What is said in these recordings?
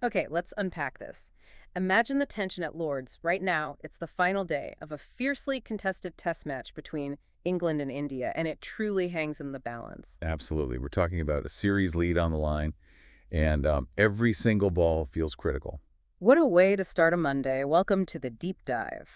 Okay, let's unpack this. Imagine the tension at Lord's. Right now, it's the final day of a fiercely contested test match between England and India, and it truly hangs in the balance. Absolutely. We're talking about a series lead on the line, and every single ball feels critical. What a way to start a Monday. Welcome to the deep dive.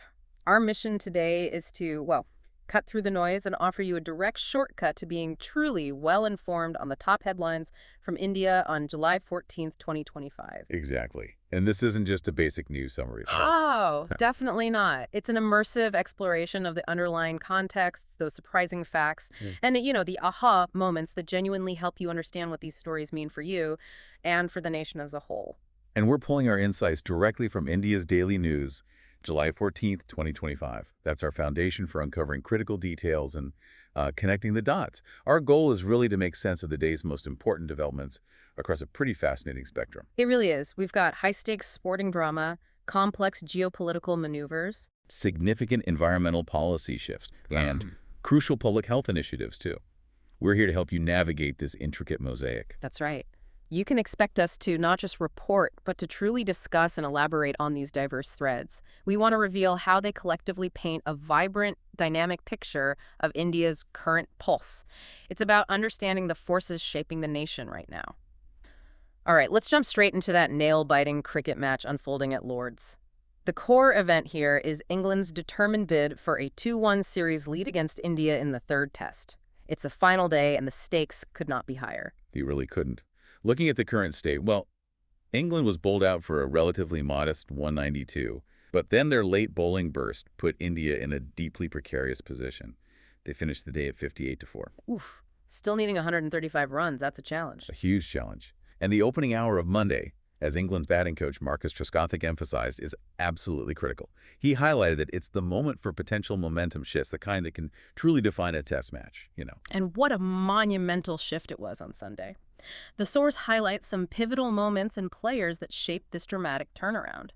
Our mission today is to, well, cut through the noise and offer you a direct shortcut to being truly well informed on the top headlines from India on July 14th, 2025. Exactly. And this isn't just a basic news summary. Oh, definitely not. It's an immersive exploration of the underlying contexts, those surprising facts, Mm. and, the aha moments that genuinely help you understand what these stories mean for you and for the nation as a whole. And we're pulling our insights directly from India's daily news, July 14th, 2025. That's our foundation for uncovering critical details and connecting the dots. Our goal is really to make sense of the day's most important developments across a pretty fascinating spectrum. It really is. We've got high-stakes sporting drama, complex geopolitical maneuvers. Significant environmental policy shifts and crucial public health initiatives, too. We're here to help you navigate this intricate mosaic. That's right. You can expect us to not just report, but to truly discuss and elaborate on these diverse threads. We want to reveal how they collectively paint a vibrant, dynamic picture of India's current pulse. It's about understanding the forces shaping the nation right now. All right, let's jump straight into that nail-biting cricket match unfolding at Lord's. The core event here is England's determined bid for a 2-1 series lead against India in the third test. It's the final day, and the stakes could not be higher. He really couldn't. Looking at the current state, well, England was bowled out for a relatively modest 192, but then their late bowling burst put India in a deeply precarious position. They finished the day at 58-4. Oof. Still needing 135 runs, that's a challenge. A huge challenge. And the opening hour of Monday, as England's batting coach Marcus Trescothick emphasized, is absolutely critical. He highlighted that it's the moment for potential momentum shifts, the kind that can truly define a test match. And what a monumental shift it was on Sunday. The source highlights some pivotal moments and players that shaped this dramatic turnaround.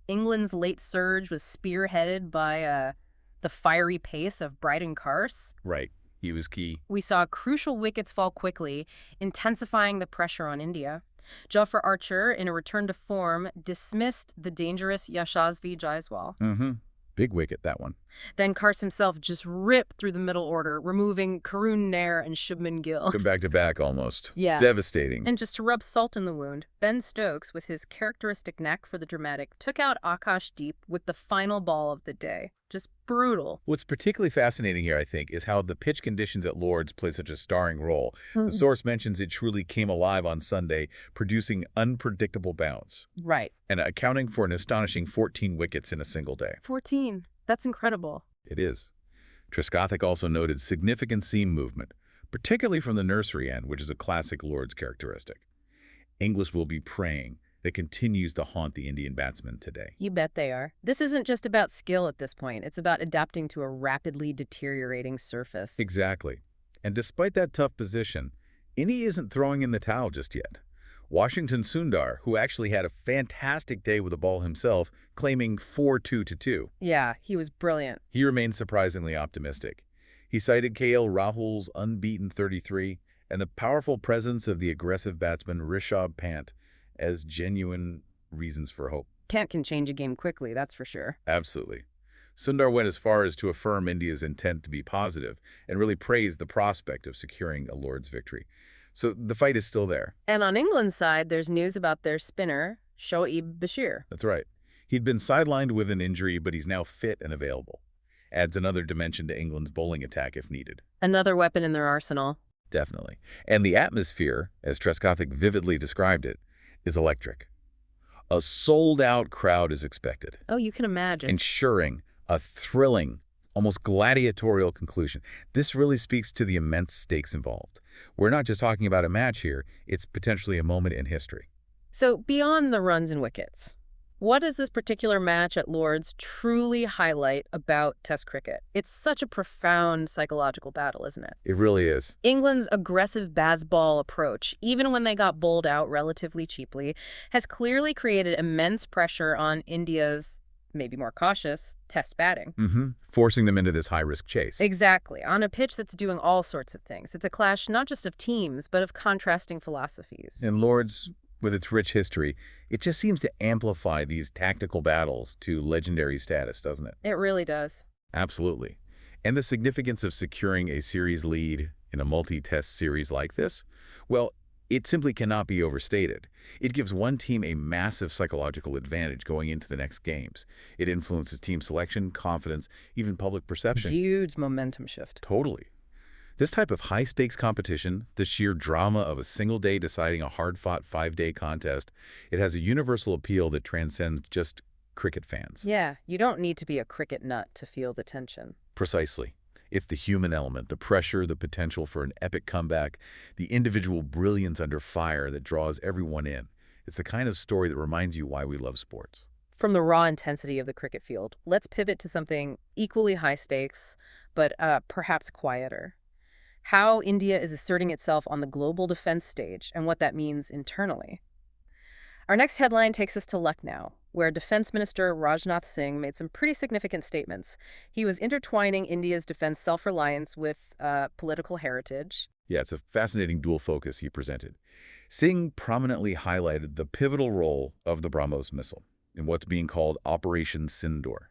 England's late surge was spearheaded by the fiery pace of Bryden Carse. Right. He was key. We saw crucial wickets fall quickly, intensifying the pressure on India. Jofra Archer, in a return to form, dismissed the dangerous Yashasvi Jaiswal. Big wicket, that one. Then Carse himself just ripped through the middle order, removing Karun Nair and Shubman Gill. Come back to back almost. Yeah. Devastating. And just to rub salt in the wound, Ben Stokes, with his characteristic knack for the dramatic, took out Akash Deep with the final ball of the day. Just brutal. What's particularly fascinating here, I think, is how the pitch conditions at Lord's play such a starring role. The source mentions it truly came alive on Sunday, producing unpredictable bounce Right. and accounting for an astonishing 14 wickets in a single day. 14. That's incredible. It is. Trescothick also noted significant seam movement, particularly from the nursery end, which is a classic Lord's characteristic. English will be praying that continues to haunt the Indian batsmen today. You bet they are. This isn't just about skill at this point. It's about adapting to a rapidly deteriorating surface. Exactly. And despite that tough position, India isn't throwing in the towel just yet. Washington Sundar, who actually had a fantastic day with the ball himself, claiming 4-2-2. Yeah, he was brilliant. He remained surprisingly optimistic. He cited KL Rahul's unbeaten 33 and the powerful presence of the aggressive batsman Rishabh Pant as genuine reasons for hope. Pant can change a game quickly, that's for sure. Absolutely. Sundar went as far as to affirm India's intent to be positive and really praised the prospect of securing a Lord's victory. So the fight is still there. And on England's side, there's news about their spinner, Shoaib Bashir. That's right. He'd been sidelined with an injury, but he's now fit and available. Adds another dimension to England's bowling attack if needed. Another weapon in their arsenal. Definitely. And the atmosphere, as Trescothick vividly described it, is electric. A sold-out crowd is expected, Oh, you can imagine. ensuring a thrilling, almost gladiatorial conclusion. This really speaks to the immense stakes involved. We're not just talking about a match here, it's potentially a moment in history. So beyond the runs and wickets, what does this particular match at Lord's truly highlight about Test cricket? It's such a profound psychological battle, isn't it? It really is. England's aggressive baseball approach, even when they got bowled out relatively cheaply, has clearly created immense pressure on India's, maybe more cautious, Test batting. Forcing them into this high-risk chase. Exactly, on a pitch that's doing all sorts of things. It's a clash not just of teams, but of contrasting philosophies. And Lord's, With its rich history, it just seems to amplify these tactical battles to legendary status, doesn't it? It really does. Absolutely. And the significance of securing a series lead in a multi-test series like this? Well, it simply cannot be overstated. It gives one team a massive psychological advantage going into the next games. It influences team selection, confidence, even public perception. Huge momentum shift. Totally. This type of high-stakes competition, the sheer drama of a single day deciding a hard-fought 5-day contest, it has a universal appeal that transcends just cricket fans. Yeah, you don't need to be a cricket nut to feel the tension. Precisely. It's the human element, the pressure, the potential for an epic comeback, the individual brilliance under fire that draws everyone in. It's the kind of story that reminds you why we love sports. From the raw intensity of the cricket field, let's pivot to something equally high stakes, but perhaps quieter. How India is asserting itself on the global defense stage and what that means internally. Our next headline takes us to Lucknow, where Defense Minister Rajnath Singh made some pretty significant statements. He was intertwining India's defense self-reliance with political heritage. Yeah, it's a fascinating dual focus he presented. Singh prominently highlighted the pivotal role of the BrahMos missile in what's being called Operation Sindoor.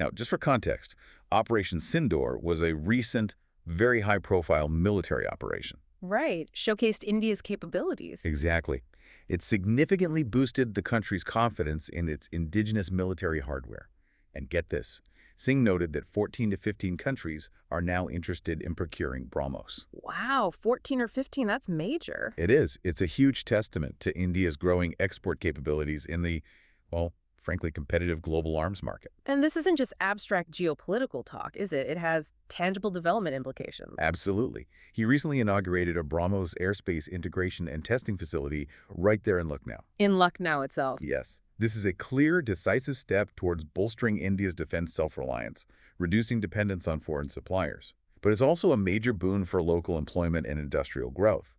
Now, just for context, Operation Sindoor was a recent, very high-profile military operation. Right, showcased India's capabilities. Exactly. It significantly boosted the country's confidence in its indigenous military hardware. And get this, Singh noted that 14 to 15 countries are now interested in procuring BrahMos. Wow, 14 or 15, that's major. It is. It's a huge testament to India's growing export capabilities in the, well, frankly, competitive global arms market. And this isn't just abstract geopolitical talk, is it? It has tangible development implications. Absolutely. He recently inaugurated a BrahMos airspace integration and testing facility right there in Lucknow. In Lucknow itself. Yes. This is a clear, decisive step towards bolstering India's defense self-reliance, reducing dependence on foreign suppliers. But it's also a major boon for local employment and industrial growth.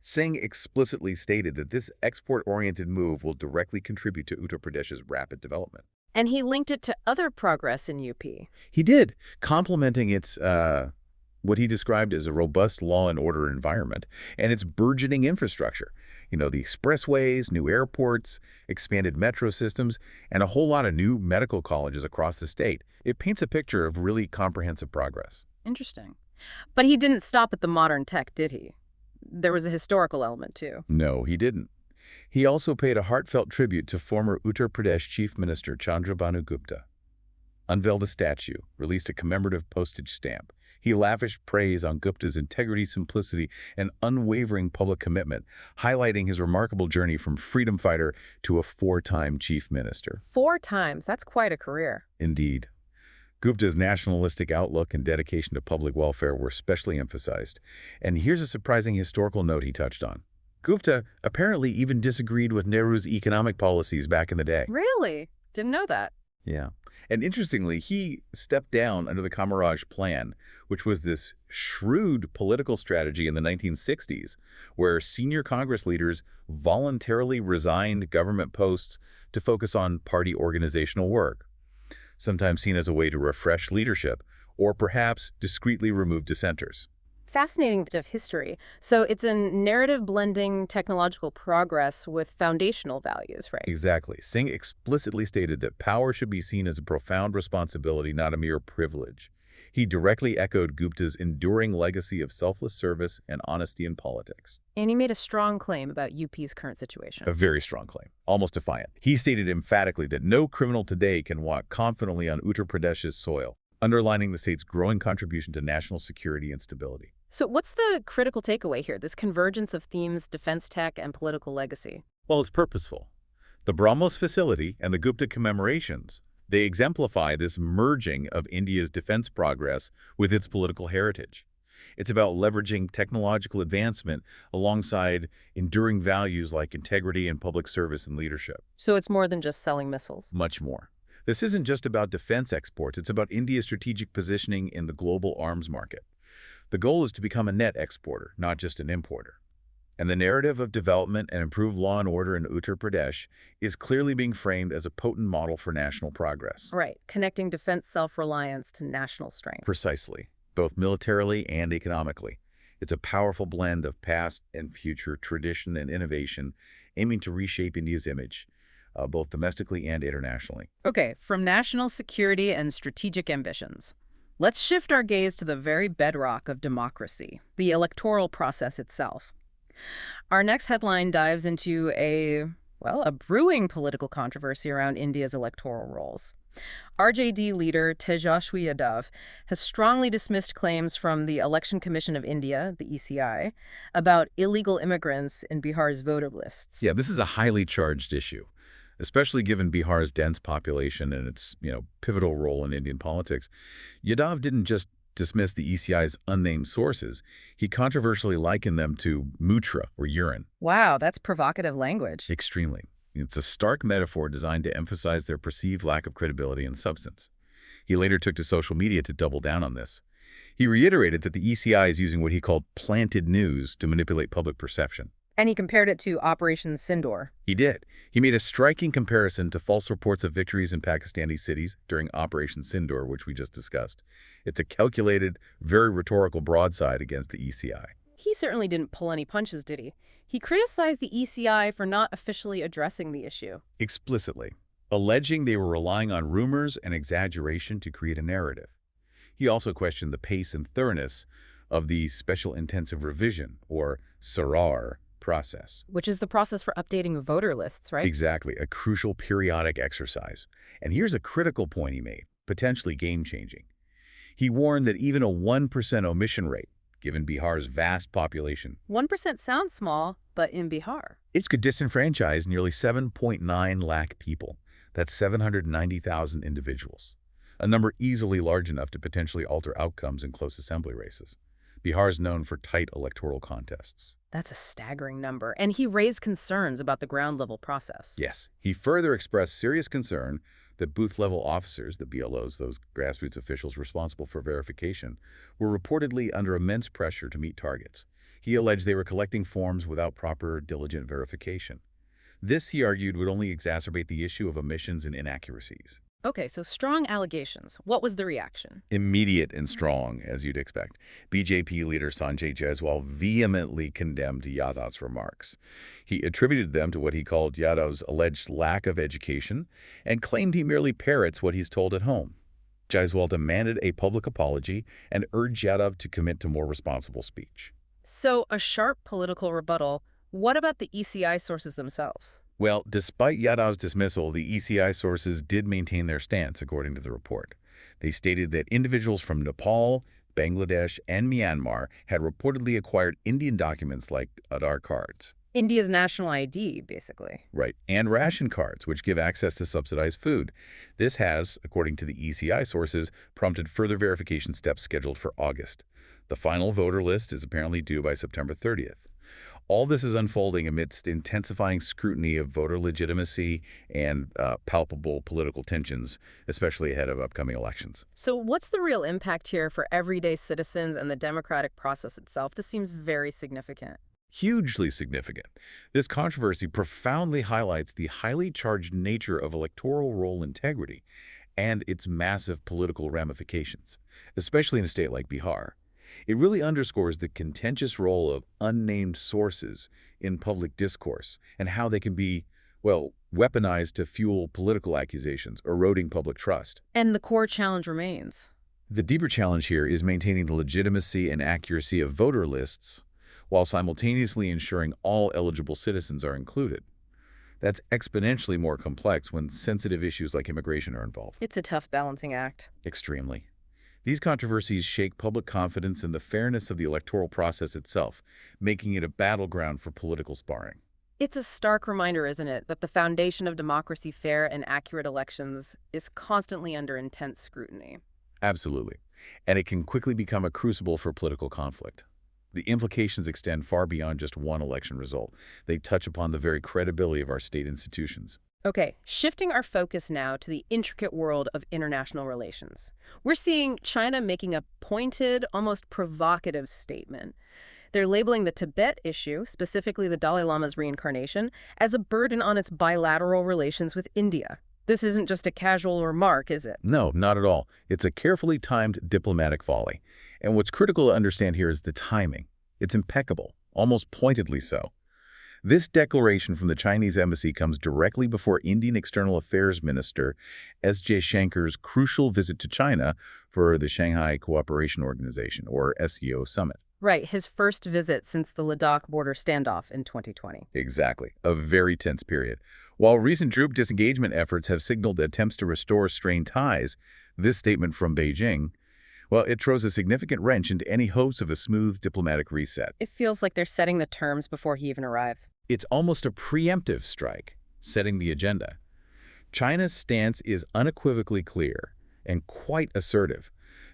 Singh explicitly stated that this export-oriented move will directly contribute to Uttar Pradesh's rapid development. And he linked it to other progress in UP. He did, complementing its what he described as a robust law and order environment and its burgeoning infrastructure. You know, the expressways, new airports, expanded metro systems, and a whole lot of new medical colleges across the state. It paints a picture of really comprehensive progress. Interesting. But he didn't stop at the modern tech, did he? There was a historical element, too. No, he didn't. He also paid a heartfelt tribute to former Uttar Pradesh Chief Minister Chandrabhanu Gupta, unveiled a statue, released a commemorative postage stamp. He lavished praise on Gupta's integrity, simplicity, and unwavering public commitment, highlighting his remarkable journey from freedom fighter to a 4-time chief minister. 4 times, that's quite a career. Indeed. Gupta's nationalistic outlook and dedication to public welfare were especially emphasized. And here's a surprising historical note he touched on. Gupta apparently even disagreed with Nehru's economic policies back in the day. Really? Didn't know that. Yeah. And interestingly, he stepped down under the Kamaraj Plan, which was this shrewd political strategy in the 1960s, where senior Congress leaders voluntarily resigned government posts to focus on party organizational work, sometimes seen as a way to refresh leadership or perhaps discreetly remove dissenters. Fascinating bit of history. So it's a narrative blending technological progress with foundational values, right? Exactly. Singh explicitly stated that power should be seen as a profound responsibility, not a mere privilege. He directly echoed Gupta's enduring legacy of selfless service and honesty in politics. And he made a strong claim about UP's current situation. A very strong claim, almost defiant. He stated emphatically that no criminal today can walk confidently on Uttar Pradesh's soil, underlining the state's growing contribution to national security and stability. So what's the critical takeaway here, this convergence of themes, defense tech, and political legacy? Well, it's purposeful. The BrahMos facility and the Gupta commemorations, they exemplify this merging of India's defense progress with its political heritage. It's about leveraging technological advancement alongside enduring values like integrity and public service and leadership. So it's more than just selling missiles. Much more. This isn't just about defense exports, it's about India's strategic positioning in the global arms market. The goal is to become a net exporter, not just an importer. And the narrative of development and improved law and order in Uttar Pradesh is clearly being framed as a potent model for national progress. Right, connecting defense self-reliance to national strength. Precisely, both militarily and economically. It's a powerful blend of past and future tradition and innovation, aiming to reshape India's image, both domestically and internationally. Okay, from national security and strategic ambitions, let's shift our gaze to the very bedrock of democracy, the electoral process itself. Our next headline dives into a brewing political controversy around India's electoral rolls. RJD leader Tejashwi Yadav has strongly dismissed claims from the Election Commission of India, the ECI, about illegal immigrants in Bihar's voter lists. Yeah, this is a highly charged issue, especially given Bihar's dense population and its, pivotal role in Indian politics. Yadav didn't just dismiss the ECI's unnamed sources. He controversially likened them to mutra, or urine. Wow, that's provocative language. Extremely. It's a stark metaphor designed to emphasize their perceived lack of credibility and substance. He later took to social media to double down on this. He reiterated that the ECI is using what he called planted news to manipulate public perception. And he compared it to Operation Sindoor. He did. He made a striking comparison to false reports of victories in Pakistani cities during Operation Sindoor, which we just discussed. It's a calculated, very rhetorical broadside against the ECI. He certainly didn't pull any punches, did he? He criticized the ECI for not officially addressing the issue. Explicitly, alleging they were relying on rumors and exaggeration to create a narrative. He also questioned the pace and thoroughness of the Special Intensive Revision, or SIRAR, process. Which is the process for updating voter lists, right? Exactly, a crucial periodic exercise. And here's a critical point he made, potentially game-changing. He warned that even a 1% omission rate, given Bihar's vast population, 1% sounds small, but in Bihar, it could disenfranchise nearly 7.9 lakh people. That's 790,000 individuals, a number easily large enough to potentially alter outcomes in close assembly races. Bihar is known for tight electoral contests. that's a staggering number. And he raised concerns about the ground-level process. Yes, he further expressed serious concern that booth-level officers, the BLOs, those grassroots officials responsible for verification, were reportedly under immense pressure to meet targets. He alleged they were collecting forms without proper, diligent verification. This, he argued, would only exacerbate the issue of omissions and inaccuracies. Okay, so strong allegations. What was the reaction? Immediate and strong, as you'd expect. BJP leader Sanjay Jaiswal vehemently condemned Yadav's remarks. He attributed them to what he called Yadav's alleged lack of education and claimed he merely parrots what he's told at home. Jaiswal demanded a public apology and urged Yadav to commit to more responsible speech. So, a sharp political rebuttal. What about the ECI sources themselves? Well, despite Yadav's dismissal, the ECI sources did maintain their stance, according to the report. They stated that individuals from Nepal, Bangladesh, and Myanmar had reportedly acquired Indian documents like Aadhaar cards. India's national ID, basically. Right, and ration cards, which give access to subsidized food. This has, according to the ECI sources, prompted further verification steps scheduled for August. The final voter list is apparently due by September 30th. All this is unfolding amidst intensifying scrutiny of voter legitimacy and palpable political tensions, especially ahead of upcoming elections. So what's the real impact here for everyday citizens and the democratic process itself? This seems very significant. Hugely significant. This controversy profoundly highlights the highly charged nature of electoral roll integrity and its massive political ramifications, especially in a state like Bihar. It really underscores the contentious role of unnamed sources in public discourse and how they can be, well, weaponized to fuel political accusations, eroding public trust. And the core challenge remains. The deeper challenge here is maintaining the legitimacy and accuracy of voter lists while simultaneously ensuring all eligible citizens are included. That's exponentially more complex when sensitive issues like immigration are involved. It's a tough balancing act. Extremely. These controversies shake public confidence in the fairness of the electoral process itself, making it a battleground for political sparring. It's a stark reminder, isn't it, that the foundation of democracy, fair and accurate elections, is constantly under intense scrutiny. Absolutely. And it can quickly become a crucible for political conflict. The implications extend far beyond just one election result. They touch upon the very credibility of our state institutions. Okay, shifting our focus now to the intricate world of international relations. We're seeing China making a pointed, almost provocative statement. They're labeling the Tibet issue, specifically the Dalai Lama's reincarnation, as a burden on its bilateral relations with India. This isn't just a casual remark, is it? No, not at all. It's a carefully timed diplomatic volley. And what's critical to understand here is the timing. It's impeccable, almost pointedly so. This declaration from the Chinese embassy comes directly before Indian External Affairs Minister S. Jaishankar's crucial visit to China for the Shanghai Cooperation Organization, or SCO, summit. Right, his first visit since the Ladakh border standoff in 2020. Exactly, a very tense period. While recent troop disengagement efforts have signaled attempts to restore strained ties, this statement from Beijing, well, it throws a significant wrench into any hopes of a smooth diplomatic reset. It feels like they're setting the terms before he even arrives. It's almost a preemptive strike, setting the agenda. China's stance is unequivocally clear and quite assertive.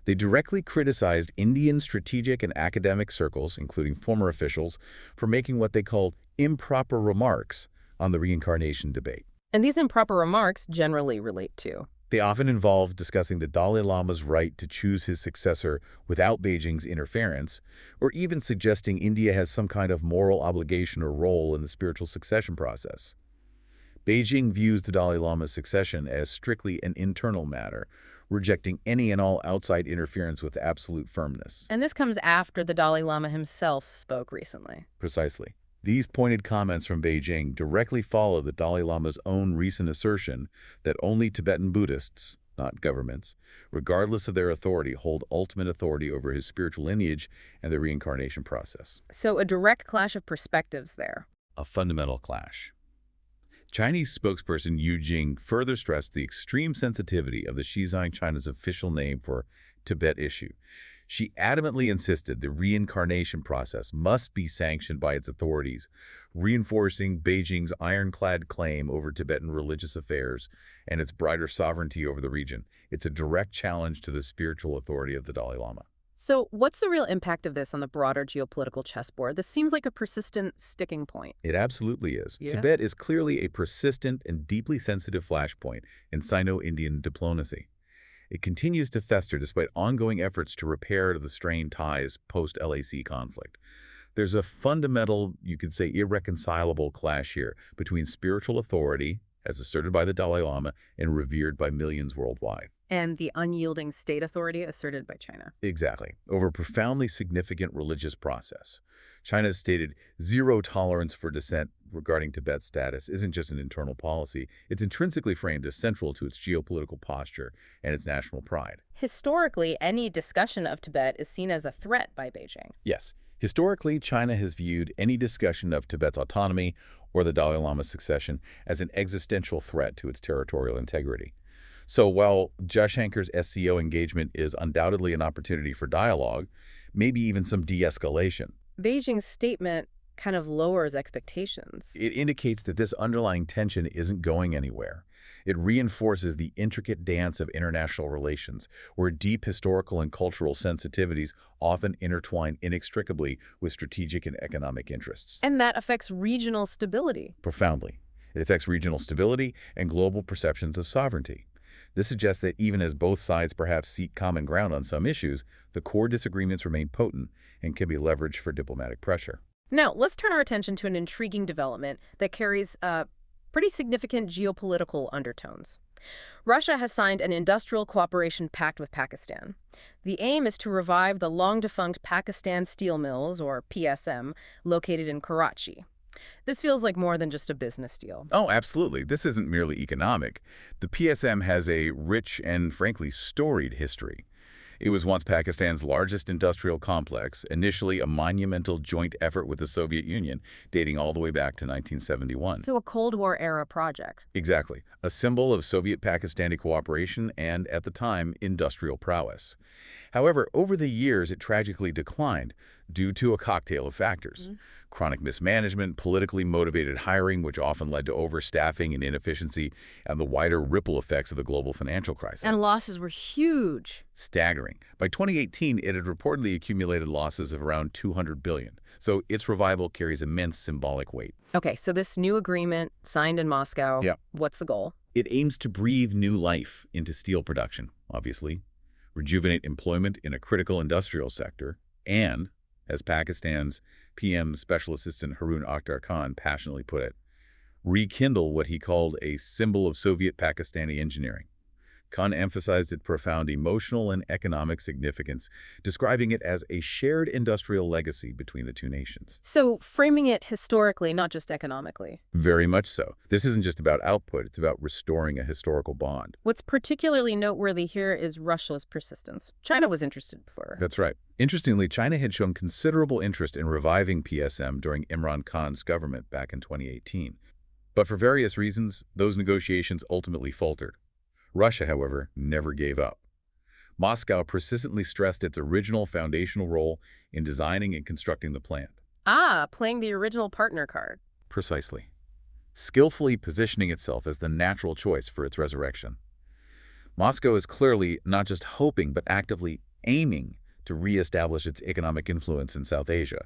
They directly criticized Indian strategic and academic circles, including former officials, for making what they called improper remarks on the reincarnation debate. And these improper remarks generally relate to. They often involve discussing the Dalai Lama's right to choose his successor without Beijing's interference, or even suggesting India has some kind of moral obligation or role in the spiritual succession process. Beijing views the Dalai Lama's succession as strictly an internal matter, rejecting any and all outside interference with absolute firmness. And this comes after the Dalai Lama himself spoke recently. Precisely. These pointed comments from Beijing directly follow the Dalai Lama's own recent assertion that only Tibetan Buddhists, not governments, regardless of their authority, hold ultimate authority over his spiritual lineage and the reincarnation process. So a direct clash of perspectives there. A fundamental clash. Chinese spokesperson Yu Jing further stressed the extreme sensitivity of the Xizang, China's official name for Tibet issue. She adamantly insisted the reincarnation process must be sanctioned by its authorities, reinforcing Beijing's ironclad claim over Tibetan religious affairs and its brighter sovereignty over the region. It's a direct challenge to the spiritual authority of the Dalai Lama. So what's the real impact of this on the broader geopolitical chessboard? This seems like a persistent sticking point. It absolutely is. Yeah. Tibet is clearly a persistent and deeply sensitive flashpoint in Sino-Indian diplomacy. It continues to fester despite ongoing efforts to repair the strained ties post-LAC conflict. There's a fundamental, you could say irreconcilable clash here between spiritual authority, as asserted by the Dalai Lama and revered by millions worldwide. And the unyielding state authority asserted by China. Exactly. Over a profoundly significant religious process. China's stated zero tolerance for dissent regarding Tibet's status isn't just an internal policy. It's intrinsically framed as central to its geopolitical posture and its national pride. Historically, any discussion of Tibet is seen as a threat by Beijing. Yes. Historically, China has viewed any discussion of Tibet's autonomy or the Dalai Lama's succession as an existential threat to its territorial integrity. So while Jaishankar's SCO engagement is undoubtedly an opportunity for dialogue, maybe even some de-escalation, Beijing's statement kind of lowers expectations. it indicates that this underlying tension isn't going anywhere. It reinforces the intricate dance of international relations, where deep historical and cultural sensitivities often intertwine inextricably with strategic and economic interests. And that affects regional stability. Profoundly. It affects regional stability and global perceptions of sovereignty. This suggests that even as both sides perhaps seek common ground on some issues, the core disagreements remain potent and can be leveraged for diplomatic pressure. Now, let's turn our attention to an intriguing development that carries pretty significant geopolitical undertones. Russia has signed an industrial cooperation pact with Pakistan. The aim is to revive the long-defunct Pakistan Steel Mills, or PSM, located in Karachi. This feels like more than just a business deal. Oh, absolutely. This isn't merely economic. The PSM has a rich and, frankly, storied history. It was once Pakistan's largest industrial complex, initially a monumental joint effort with the Soviet Union, dating all the way back to 1971. So a Cold War-era project. Exactly. A symbol of Soviet-Pakistani cooperation and, at the time, industrial prowess. However, over the years, it tragically declined due to a cocktail of factors. Chronic mismanagement, politically motivated hiring, which often led to overstaffing and inefficiency, and the wider ripple effects of the global financial crisis. And losses were huge. Staggering. By 2018, it had reportedly accumulated losses of around $200 billion. So its revival carries immense symbolic weight. Okay, so this new agreement signed in Moscow, what's the goal? It aims to breathe new life into steel production, obviously, rejuvenate employment in a critical industrial sector, and, as Pakistan's PM Special Assistant Harun Akhtar Khan passionately put it, rekindle what he called a symbol of Soviet-Pakistani engineering. Khan emphasized its profound emotional and economic significance, describing it as a shared industrial legacy between the two nations. So framing it historically, not just economically. Very much so. This isn't just about output, it's about restoring a historical bond. What's particularly noteworthy here is Russia's persistence. China was interested before. That's right. Interestingly, China had shown considerable interest in reviving PSM during Imran Khan's government back in 2018. But for various reasons, those negotiations ultimately faltered. Russia, however, never gave up. Moscow persistently stressed its original foundational role in designing and constructing the plant. Playing the original partner card. Precisely. Skillfully positioning itself as the natural choice for its resurrection. Moscow is clearly not just hoping but actively aiming to reestablish its economic influence in South Asia,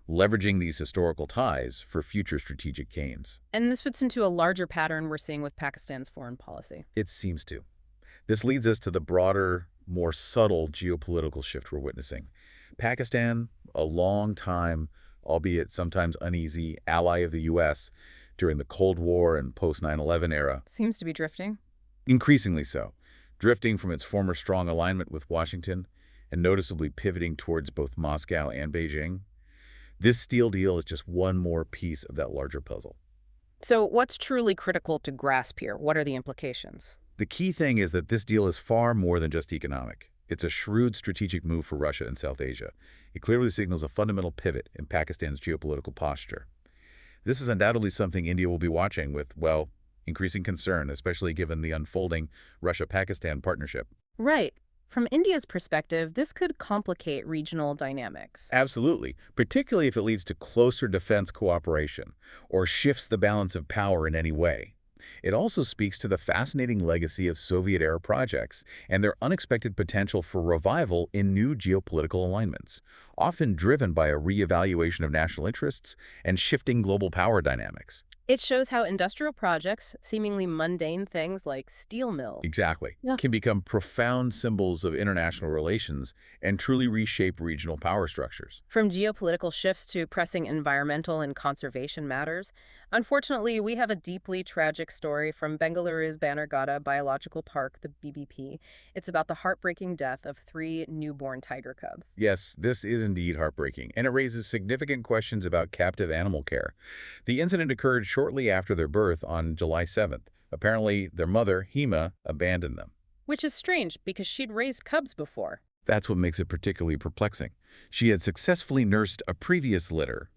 leveraging these historical ties for future strategic gains. And this fits into a larger pattern we're seeing with Pakistan's foreign policy. It seems to. This leads us to the broader, more subtle geopolitical shift we're witnessing. Pakistan, a long time, albeit sometimes uneasy, ally of the U.S. during the Cold War and post-9/11 era. Seems to be drifting. Increasingly so, drifting from its former strong alignment with Washington and noticeably pivoting towards both Moscow and Beijing. This steel deal is just one more piece of that larger puzzle. So what's truly critical to grasp here? What are the implications? The key thing is that this deal is far more than just economic. It's a shrewd strategic move for Russia and South Asia. It clearly signals a fundamental pivot in Pakistan's geopolitical posture. This is undoubtedly something India will be watching with, well, increasing concern, especially given the unfolding Russia-Pakistan partnership. Right. From India's perspective, this could complicate regional dynamics. Absolutely, particularly if it leads to closer defense cooperation or shifts the balance of power in any way. It also speaks to the fascinating legacy of Soviet-era projects and their unexpected potential for revival in new geopolitical alignments, often driven by a reevaluation of national interests and shifting global power dynamics. It shows how industrial projects, seemingly mundane things like steel mill, Exactly. Yeah. Can become profound symbols of international relations and truly reshape regional power structures. from geopolitical shifts to pressing environmental and conservation matters. Unfortunately, we have a deeply tragic story from Bengaluru's Bannerghatta Biological Park, the BBP. It's about the heartbreaking death of 3 newborn tiger cubs. Yes, this is indeed heartbreaking, and it raises significant questions about captive animal care. The incident occurred shortly after their birth on July 7th. Apparently, their mother, Hema, abandoned them. Which is strange because she'd raised cubs before. That's what makes it particularly perplexing. She had successfully nursed a previous litter.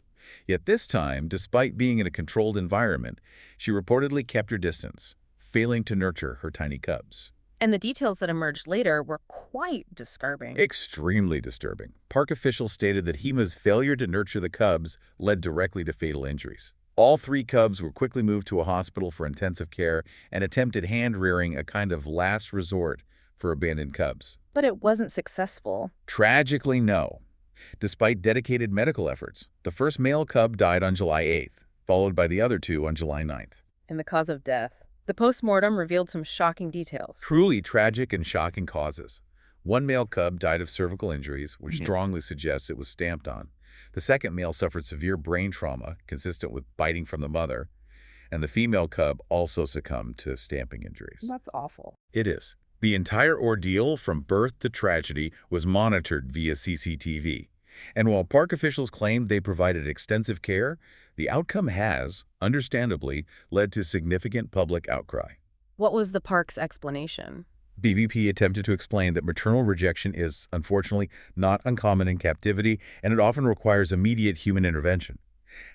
Yet this time, despite being in a controlled environment, she reportedly kept her distance, failing to nurture her tiny cubs. And the details that emerged later were quite disturbing. Extremely disturbing. Park officials stated that Hema's failure to nurture the cubs led directly to fatal injuries. All 3 cubs were quickly moved to a hospital for intensive care and attempted hand-rearing, a kind of last resort for abandoned cubs. But it wasn't successful. Tragically, no. Despite dedicated medical efforts, the first male cub died on July 8th, followed by the other 2 on July 9th. And the cause of death. The post-mortem revealed some shocking details. Truly tragic and shocking causes. One male cub died of cervical injuries, which Mhm. strongly suggests it was stamped on. The second male suffered severe brain trauma, consistent with biting from the mother, and the female cub also succumbed to stamping injuries. That's awful. It is. The entire ordeal from birth to tragedy was monitored via CCTV. And while park officials claimed they provided extensive care, the outcome has, understandably, led to significant public outcry. What was the park's explanation? BBP attempted to explain that maternal rejection is, unfortunately, not uncommon in captivity, and it often requires immediate human intervention.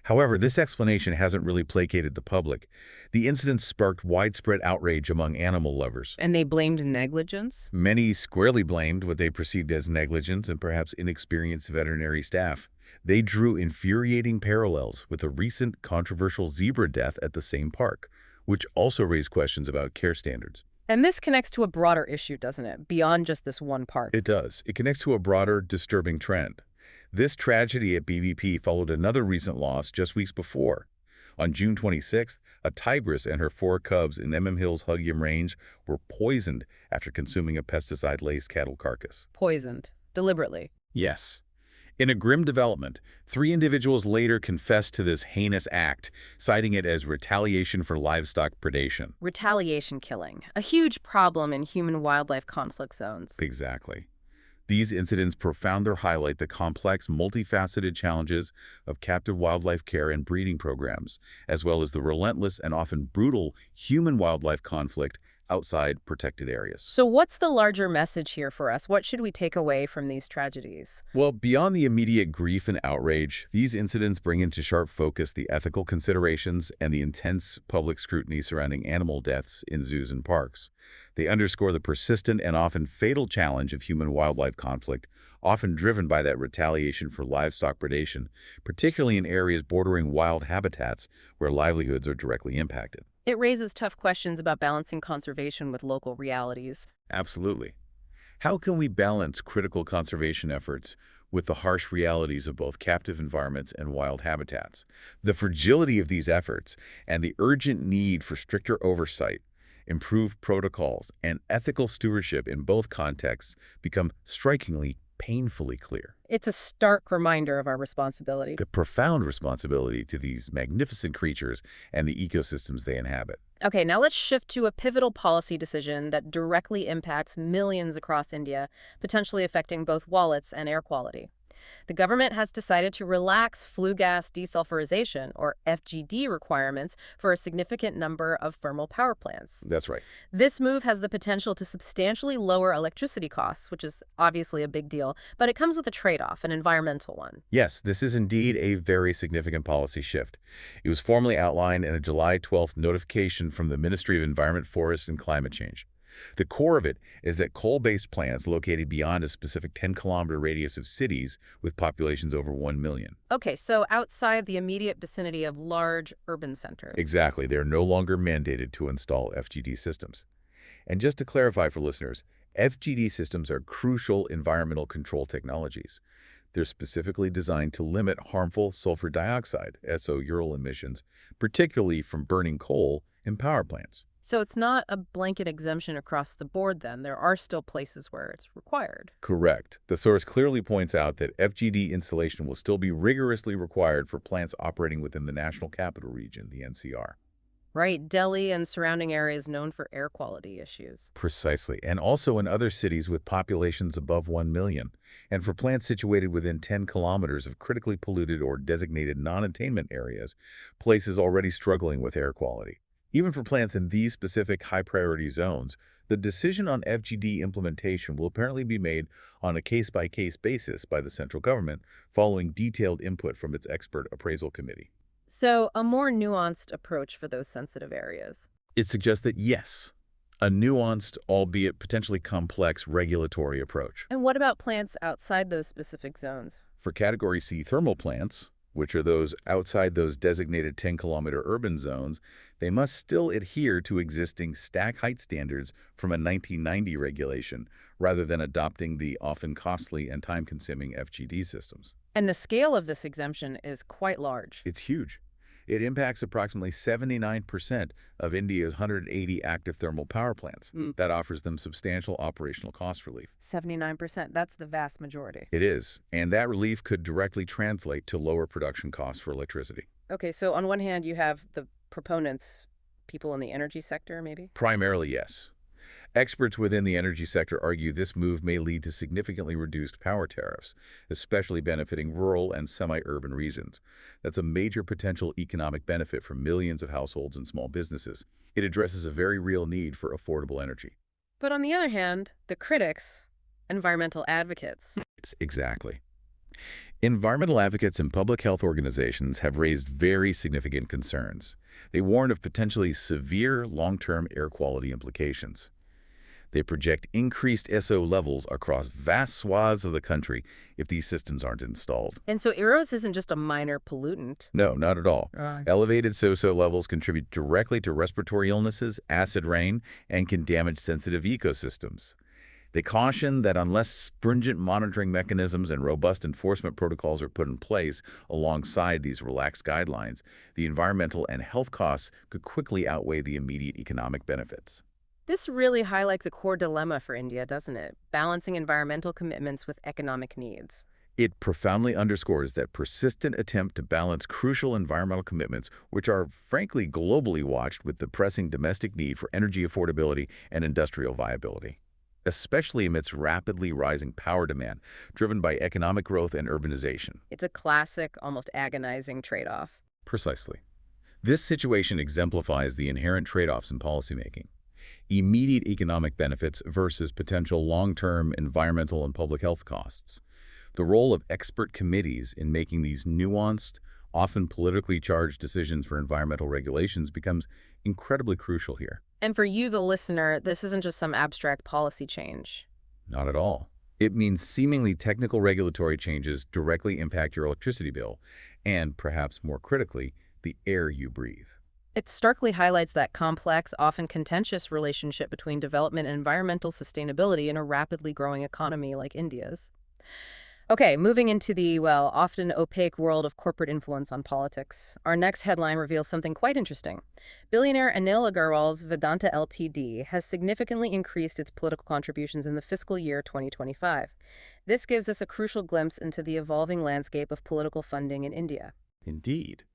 However, this explanation hasn't really placated the public. The incident sparked widespread outrage among animal lovers. And they blamed negligence? Many squarely blamed what they perceived as negligence and perhaps inexperienced veterinary staff. They drew infuriating parallels with a recent controversial zebra death at the same park, which also raised questions about care standards. And this connects to a broader issue, doesn't it? Beyond just this one park. It does. It connects to a broader, disturbing trend. This tragedy at BBP followed another recent loss just weeks before. On June 26th, a tigress and her 4 cubs in Hills Hugyam Range were poisoned after consuming a pesticide-laced cattle carcass. Poisoned. Deliberately. Yes. In a grim development, 3 individuals later confessed to this heinous act, citing it as retaliation for livestock predation. Retaliation killing, a huge problem in human-wildlife conflict zones. Exactly. These incidents profoundly highlight the complex, multifaceted challenges of captive wildlife care and breeding programs, as well as the relentless and often brutal human-wildlife conflict outside protected areas. So what's the larger message here for us? What should we take away from these tragedies? Well, beyond the immediate grief and outrage, these incidents bring into sharp focus the ethical considerations and the intense public scrutiny surrounding animal deaths in zoos and parks. They underscore the persistent and often fatal challenge of human-wildlife conflict, often driven by that retaliation for livestock predation, particularly in areas bordering wild habitats where livelihoods are directly impacted. It raises tough questions about balancing conservation with local realities. Absolutely. How can we balance critical conservation efforts with the harsh realities of both captive environments and wild habitats? The fragility of these efforts and the urgent need for stricter oversight, improved protocols, and ethical stewardship in both contexts become strikingly, painfully clear. It's a stark reminder of our responsibility. The profound responsibility to these magnificent creatures and the ecosystems they inhabit. Okay, now let's shift to a pivotal policy decision that directly impacts millions across India, potentially affecting both wallets and air quality. The government has decided to relax flue gas desulfurization, or FGD, requirements for a significant number of thermal power plants. That's right. This move has the potential to substantially lower electricity costs, which is obviously a big deal, but it comes with a trade-off, an environmental one. Yes, this is indeed a very significant policy shift. It was formally outlined in a July 12th notification from the Ministry of Environment, Forests, and Climate Change. The core of it is that coal-based plants located beyond a specific 10-kilometer radius of cities with populations over 1 million. Okay, so outside the immediate vicinity of large urban centers. Exactly. They are no longer mandated to install FGD systems. And just to clarify for listeners, FGD systems are crucial environmental control technologies. They're specifically designed to limit harmful sulfur dioxide, SO emissions, particularly from burning coal in power plants. So it's not a blanket exemption across the board then. There are still places where it's required. Correct. The source clearly points out that FGD installation will still be rigorously required for plants operating within the National Capital Region, the NCR. Right, Delhi and surrounding areas known for air quality issues. Precisely, and also in other cities with populations above 1 million, and for plants situated within 10 kilometers of critically polluted or designated non-attainment areas, places already struggling with air quality. Even for plants in these specific high-priority zones, the decision on FGD implementation will apparently be made on a case-by-case basis by the central government, following detailed input from its expert appraisal committee. So a more nuanced approach for those sensitive areas. It suggests that yes, a nuanced, albeit potentially complex, regulatory approach. And what about plants outside those specific zones? For Category C thermal plants, which are those outside those designated 10-kilometer urban zones, they must still adhere to existing stack height standards from a 1990 regulation, rather than adopting the often costly and time-consuming FGD systems. And the scale of this exemption is quite large. It's huge. It impacts approximately 79% of India's 180 active thermal power plants. That offers them substantial operational cost relief. 79%, that's the vast majority. It is, and that relief could directly translate to lower production costs for electricity. Okay, so on one hand, you have the proponents, people in the energy sector, maybe? Primarily, yes. Experts within the energy sector argue this move may lead to significantly reduced power tariffs, especially benefiting rural and semi-urban regions. That's a major potential economic benefit for millions of households and small businesses. It addresses a very real need for affordable energy. But on the other hand, the critics, environmental advocates. Exactly. Environmental advocates and public health organizations have raised very significant concerns. They warn of potentially severe long-term air quality implications. They project increased SO levels across vast swaths of the country if these systems aren't installed. And so Eros isn't just a minor pollutant. No, not at all. Elevated SO levels contribute directly to respiratory illnesses, acid rain, and can damage sensitive ecosystems. They caution that unless stringent monitoring mechanisms and robust enforcement protocols are put in place alongside these relaxed guidelines, the environmental and health costs could quickly outweigh the immediate economic benefits. This really highlights a core dilemma for India, doesn't it? Balancing environmental commitments with economic needs. It profoundly underscores that persistent attempt to balance crucial environmental commitments, which are frankly globally watched with the pressing domestic need for energy affordability and industrial viability, especially amidst rapidly rising power demand driven by economic growth and urbanization. It's a classic, almost agonizing trade-off. Precisely. This situation exemplifies the inherent trade-offs in policymaking. Immediate economic benefits versus potential long-term environmental and public health costs. The role of expert committees in making these nuanced, often politically charged decisions for environmental regulations becomes incredibly crucial here. And for you, the listener, this isn't just some abstract policy change. Not at all. It means seemingly technical regulatory changes directly impact your electricity bill, and perhaps more critically, the air you breathe. It starkly highlights that complex, often contentious relationship between development and environmental sustainability in a rapidly growing economy like India's. Okay, moving into the, well, often opaque world of corporate influence on politics. Our next headline reveals something quite interesting. Billionaire Anil Agarwal's Vedanta Ltd. has significantly increased its political contributions in the fiscal year 2025. This gives us a crucial glimpse into the evolving landscape of political funding in India. Indeed.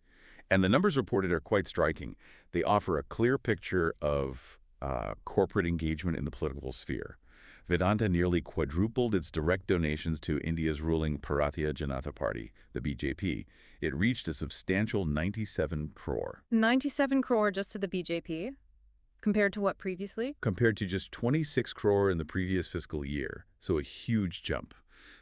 And the numbers reported are quite striking. They offer a clear picture of corporate engagement in the political sphere. Vedanta nearly quadrupled its direct donations to India's ruling Bharatiya Janata Party, the BJP. It reached a substantial 97 crore. 97 crore just to the BJP? Compared to what previously? Compared to just 26 crore in the previous fiscal year, so a huge jump.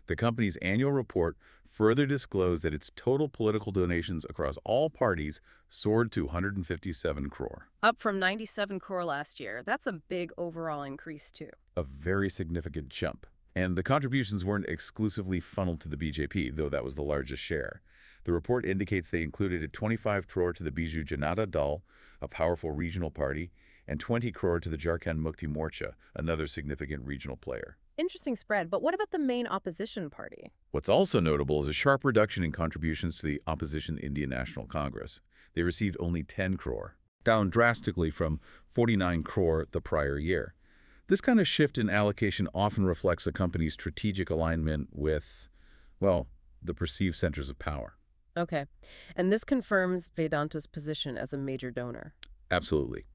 The company's annual report further disclosed that its total political donations across all parties soared to 157 crore. Up from 97 crore last year. That's a big overall increase, too. A very significant jump. And the contributions weren't exclusively funneled to the BJP, though that was the largest share. The report indicates they included a 25 crore to the Biju Janata Dal, a powerful regional party, and 20 crore to the Jharkhand Mukti Morcha, another significant regional player. Interesting spread, but what about the main opposition party? What's also notable is a sharp reduction in contributions to the opposition Indian National Congress. They received only 10 crore, down drastically from 49 crore the prior year. This kind of shift in allocation often reflects a company's strategic alignment with, well, the perceived centers of power. Okay, and this confirms Vedanta's position as a major donor. Absolutely.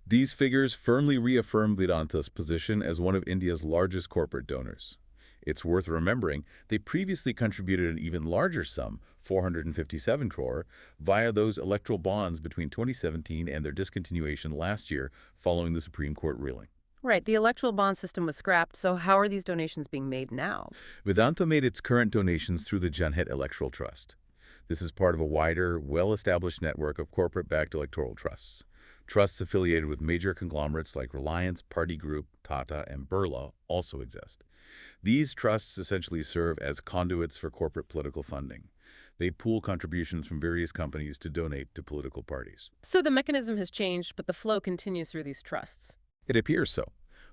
These figures firmly reaffirm Vedanta's position as one of India's largest corporate donors. It's worth remembering they previously contributed an even larger sum, 457 crore, via those electoral bonds between 2017 and their discontinuation last year following the Supreme Court ruling. Right, the electoral bond system was scrapped, so how are these donations being made now? Vedanta made its current donations through the Janhitt Electoral Trust. This is part of a wider, well-established network of corporate-backed electoral trusts. Trusts affiliated with major conglomerates like Reliance, Party Group, Tata, and Birla also exist. These trusts essentially serve as conduits for corporate political funding. They pool contributions from various companies to donate to political parties. So the mechanism has changed, but the flow continues through these trusts. It appears so.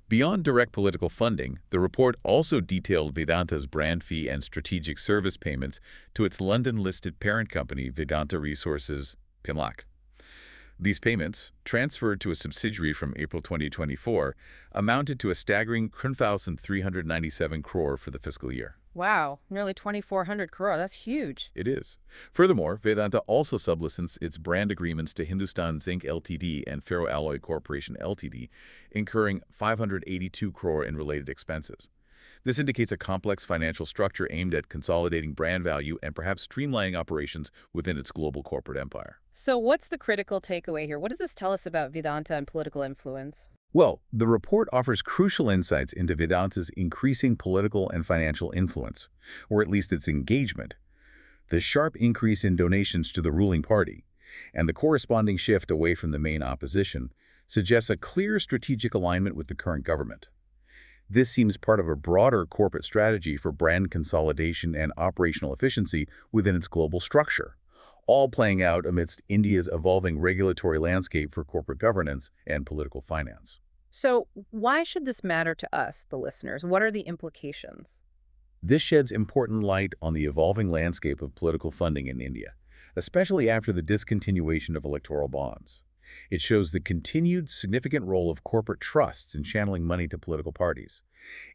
Beyond direct political funding, the report also detailed Vedanta's brand fee and strategic service payments to its London-listed parent company, Vedanta Resources, Pinlock. These payments, transferred to a subsidiary from April 2024, amounted to a staggering 1,397 crore for the fiscal year. Wow, nearly 2,400 crore. That's huge. It is. Furthermore, Vedanta also sublicensed its brand agreements to Hindustan Zinc Ltd. And Ferroalloy Corporation Ltd., incurring 582 crore in related expenses. This indicates a complex financial structure aimed at consolidating brand value and perhaps streamlining operations within its global corporate empire. So what's the critical takeaway here? What does this tell us about Vedanta and political influence? Well, the report offers crucial insights into Vedanta's increasing political and financial influence, or at least its engagement. The sharp increase in donations to the ruling party, and the corresponding shift away from the main opposition, suggests a clear strategic alignment with the current government. This seems part of a broader corporate strategy for brand consolidation and operational efficiency within its global structure, all playing out amidst India's evolving regulatory landscape for corporate governance and political finance. So why should this matter to us, the listeners? What are the implications? This sheds important light on the evolving landscape of political funding in India, especially after the discontinuation of electoral bonds. It shows the continued significant role of corporate trusts in channeling money to political parties.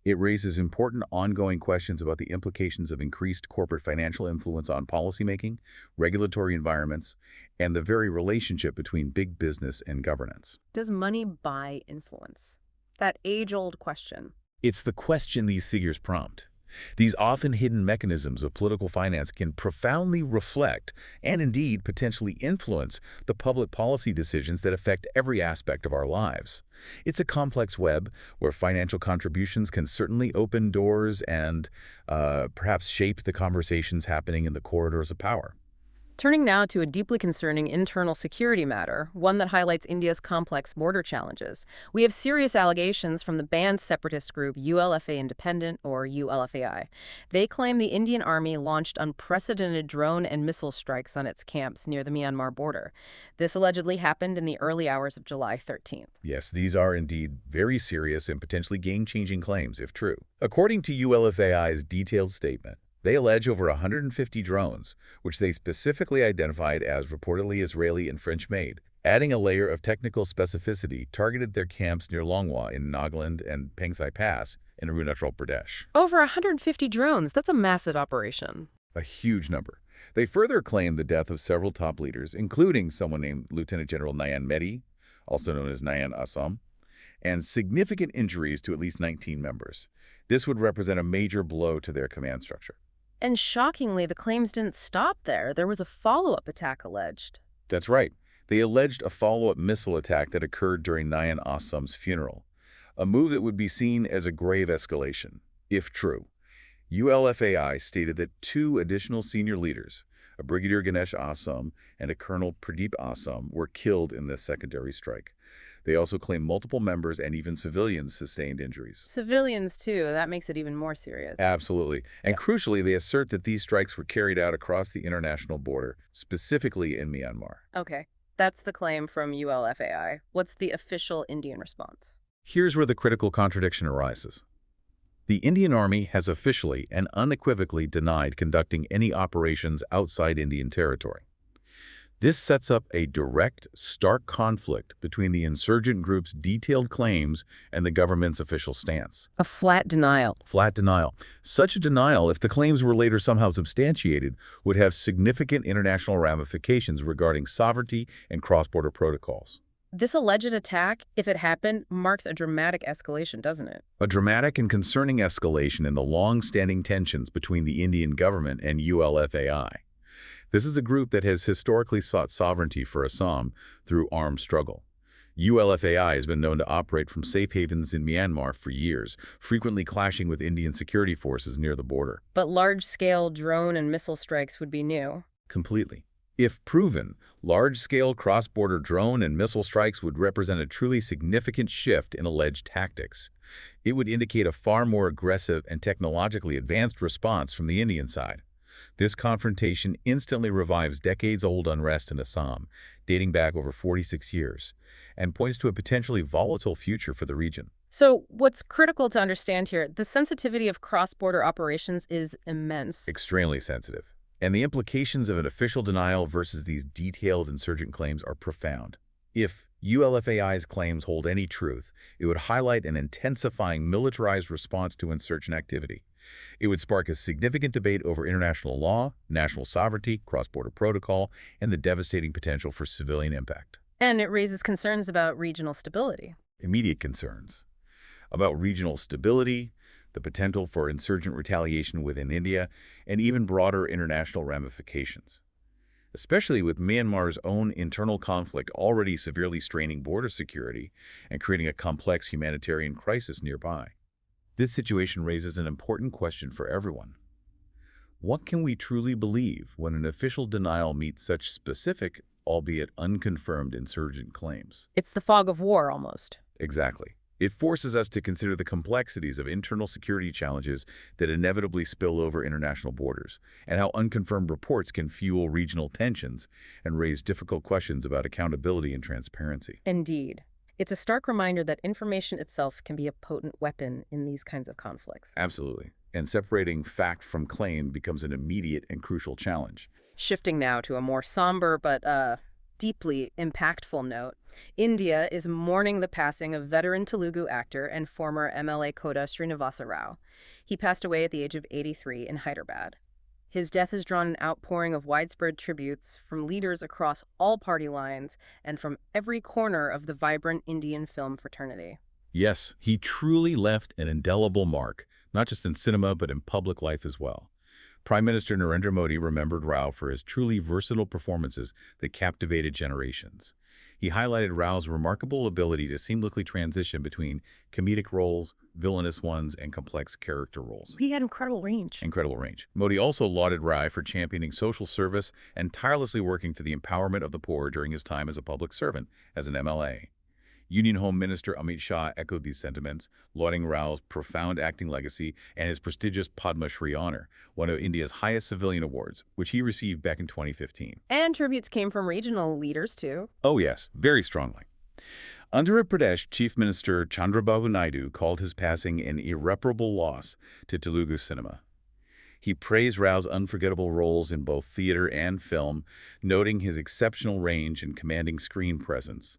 It raises important ongoing questions about the implications of increased corporate financial influence on policymaking, regulatory environments, and the very relationship between big business and governance. Does money buy influence? That age-old question. It's the question these figures prompt. These often hidden mechanisms of political finance can profoundly reflect and indeed potentially influence the public policy decisions that affect every aspect of our lives. It's a complex web where financial contributions can certainly open doors and perhaps shape the conversations happening in the corridors of power. Turning now to a deeply concerning internal security matter, one that highlights India's complex border challenges. We have serious allegations from the banned separatist group ULFA Independent, or ULFAI. They claim the Indian Army launched unprecedented drone and missile strikes on its camps near the Myanmar border. This allegedly happened in the early hours of July 13th. Yes, these are indeed very serious and potentially game-changing claims, if true. According to ULFAI's detailed statement, they allege over 150 drones, which they specifically identified as reportedly Israeli and French-made. Adding a layer of technical specificity, targeted their camps near Longwa in Nagaland and Pangsai Pass in Arunachal Pradesh. Over 150 drones, that's a massive operation. A huge number. They further claimed the death of several top leaders, including someone named Lieutenant General Nayan Mehdi, also known as Nayan Assam, and significant injuries to at least 19 members. This would represent a major blow to their command structure. And shockingly, the claims didn't stop there. There was a follow-up attack alleged. That's right. They alleged a follow-up missile attack that occurred during Nayan Assam's funeral, a move that would be seen as a grave escalation, if true. ULFAI stated that 2 additional senior leaders, a Brigadier Ganesh Assam and a Colonel Pradeep Assam, were killed in this secondary strike. They also claim multiple members and even civilians sustained injuries. Civilians, too. That makes it even more serious. Absolutely. And crucially, they assert that these strikes were carried out across the international border, specifically in Myanmar. Okay, that's the claim from ULFAI. What's the official Indian response? Here's where the critical contradiction arises. The Indian Army has officially and unequivocally denied conducting any operations outside Indian territory. This sets up a direct, stark conflict between the insurgent group's detailed claims and the government's official stance. A flat denial. Flat denial. Such a denial, if the claims were later somehow substantiated, would have significant international ramifications regarding sovereignty and cross-border protocols. This alleged attack, if it happened, marks a dramatic escalation, doesn't it? A dramatic and concerning escalation in the long-standing tensions between the Indian government and ULFAI. This is a group that has historically sought sovereignty for Assam through armed struggle. ULFAI has been known to operate from safe havens in Myanmar for years, frequently clashing with Indian security forces near the border. But large-scale drone and missile strikes would be new. Completely. If proven, large-scale cross-border drone and missile strikes would represent a truly significant shift in alleged tactics. It would indicate a far more aggressive and technologically advanced response from the Indian side. This confrontation instantly revives decades-old unrest in Assam, dating back over 46 years, and points to a potentially volatile future for the region. So what's critical to understand here, the sensitivity of cross-border operations is immense. Extremely sensitive. And the implications of an official denial versus these detailed insurgent claims are profound. If ULFAI's claims hold any truth, it would highlight an intensifying militarized response to insurgent activity. It would spark a significant debate over international law, national sovereignty, cross-border protocol, and the devastating potential for civilian impact. And it raises concerns about regional stability. Immediate concerns about regional stability, the potential for insurgent retaliation within India, and even broader international ramifications. Especially with Myanmar's own internal conflict already severely straining border security and creating a complex humanitarian crisis nearby. This situation raises an important question for everyone. What can we truly believe when an official denial meets such specific, albeit unconfirmed, insurgent claims? It's the fog of war, almost. Exactly. It forces us to consider the complexities of internal security challenges that inevitably spill over international borders, and how unconfirmed reports can fuel regional tensions and raise difficult questions about accountability and transparency. Indeed. It's a stark reminder that information itself can be a potent weapon in these kinds of conflicts. Absolutely. And separating fact from claim becomes an immediate and crucial challenge. Shifting now to a more somber but deeply impactful note. India is mourning the passing of veteran Telugu actor and former MLA Kota Srinivasa Rao. He passed away at the age of 83 in Hyderabad. His death has drawn an outpouring of widespread tributes from leaders across all party lines and from every corner of the vibrant Indian film fraternity. Yes, he truly left an indelible mark, not just in cinema but in public life as well. Prime Minister Narendra Modi remembered Rao for his truly versatile performances that captivated generations. He highlighted Rao's remarkable ability to seamlessly transition between comedic roles, villainous ones, and complex character roles. He had incredible range. Incredible range. Modi also lauded Rai for championing social service and tirelessly working for the empowerment of the poor during his time as a public servant as an MLA. Union Home Minister Amit Shah echoed these sentiments, lauding Rao's profound acting legacy and his prestigious Padma Shri honor, one of India's highest civilian awards, which he received back in 2015. And tributes came from regional leaders, too. Oh yes, very strongly. Andhra Pradesh Chief Minister Chandrababu Naidu called his passing an irreparable loss to Telugu cinema. He praised Rao's unforgettable roles in both theater and film, noting his exceptional range and commanding screen presence.